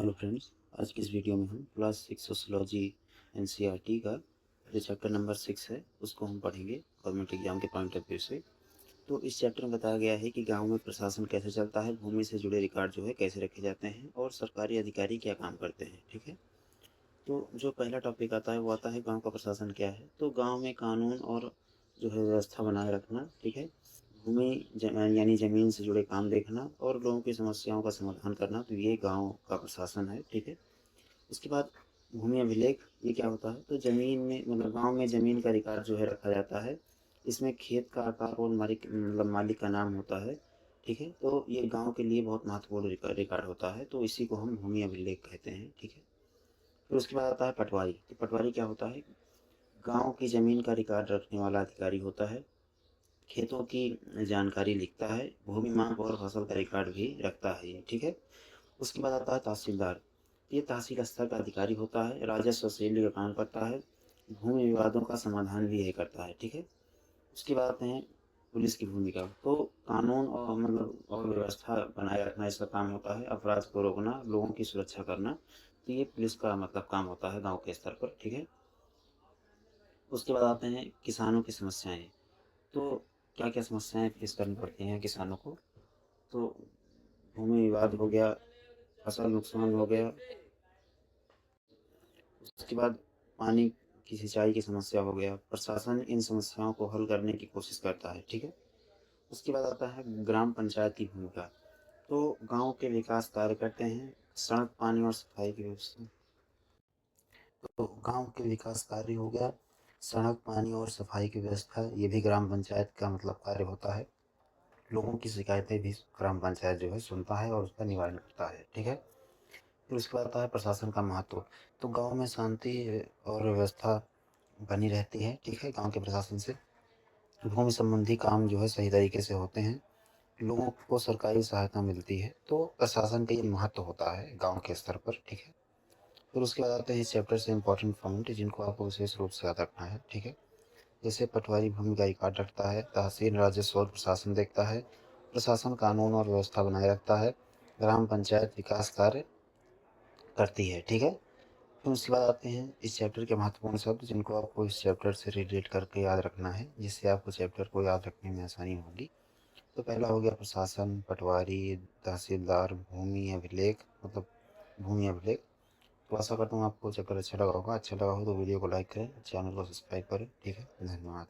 Hello friends, आज की इस वीडियो में हम क्लास 6 सोशियोलॉजी एनसीईआरटी का जो चैप्टर नंबर 6 है उसको हम पढ़ेंगे गवर्नमेंट एग्जाम के पॉइंट ऑफ व्यू से। तो इस चैप्टर में बताया गया है कि गांव में प्रशासन कैसे चलता है, भूमि से जुड़े रिकॉर्ड जो है कैसे रखे जाते हैं और सरकारी अधिकारी क्या काम करते हैं। ठीक है, तो जो पहला टॉपिक आता है वो आता है गाँव का प्रशासन क्या है। तो गाँव में कानून और जो है व्यवस्था बनाए रखना, ठीक है, भूमि यानी ज़मीन से जुड़े काम देखना और लोगों की समस्याओं का समाधान करना, तो ये गाँव का प्रशासन है। ठीक है, उसके बाद भूमि अभिलेख, ये क्या होता है? तो ज़मीन में मतलब गाँव में ज़मीन का रिकॉर्ड जो है रखा जाता है। इसमें खेत का आकार और मालिक का नाम होता है। ठीक है, तो ये गाँव के लिए बहुत महत्वपूर्ण रिकॉर्ड होता है, तो इसी को हम भूमि अभिलेख कहते हैं। ठीक है, फिर उसके बाद आता है पटवारी। तो पटवारी क्या होता है? गाँव की ज़मीन का रिकॉर्ड रखने वाला अधिकारी होता है। खेतों की जानकारी लिखता है, भूमि माप और फसल का रिकॉर्ड भी रखता है ये। ठीक है, उसके बाद आता है तहसीलदार। ये तहसील स्तर का अधिकारी होता है, राजस्व वसूली का काम करता है, भूमि विवादों का समाधान भी ये करता है। ठीक है, उसके बाद आते हैं पुलिस की भूमिका। तो कानून और और व्यवस्था बनाए रखना इसका काम होता है, अपराध को रोकना, लोगों की सुरक्षा करना, तो ये पुलिस का काम होता है गांव के स्तर पर। ठीक है, उसके बाद आते हैं किसानों की समस्याएं। तो क्या क्या समस्याएं फेस करनी पड़ती हैं किसानों को? तो भूमि विवाद हो गया, फसल नुकसान हो गया, उसके बाद पानी की सिंचाई की समस्या हो गया। प्रशासन इन समस्याओं को हल करने की कोशिश करता है। ठीक है, उसके बाद आता है ग्राम पंचायत की भूमिका। तो गांव के विकास कार्य करते हैं, सड़क, पानी और सफाई की व्यवस्था। तो गांव के विकास कार्य हो गया, सड़क, पानी और सफाई की व्यवस्था, ये भी ग्राम पंचायत का कार्य होता है। लोगों की शिकायतें भी ग्राम पंचायत जो है सुनता है और उसका निवारण करता है। ठीक है, फिर उसके बाद आता है प्रशासन का महत्व। तो गांव में शांति और व्यवस्था बनी रहती है। ठीक है, गांव के प्रशासन से भूमि संबंधी काम जो है सही तरीके से होते हैं, लोगों को सरकारी सहायता मिलती है। तो प्रशासन का ये महत्व होता है गांव के स्तर पर। ठीक है, फिर उसके बाद आते हैं इस चैप्टर से इम्पोर्टेंट पॉइंट जिनको आपको विशेष रूप से याद रखना है। ठीक है, जैसे पटवारी भूमि का रिकॉर्ड रखता है, तहसील राजस्व और प्रशासन देखता है, प्रशासन कानून और व्यवस्था बनाए रखता है, ग्राम पंचायत विकास कार्य करती है। ठीक है, फिर उसके बाद आते हैं इस चैप्टर के महत्वपूर्ण शब्द जिनको आपको इस चैप्टर से रिलेट करके याद रखना है, जिससे आपको चैप्टर को याद रखने में आसानी होगी। तो पहला हो गया प्रशासन, पटवारी, तहसीलदार, भूमि अभिलेख। तो आशा करता हूँ आपको चैप्टर अच्छा लगा होगा। अच्छा लगा हो तो वीडियो को लाइक करें, चैनल को सब्सक्राइब करें। ठीक है, धन्यवाद।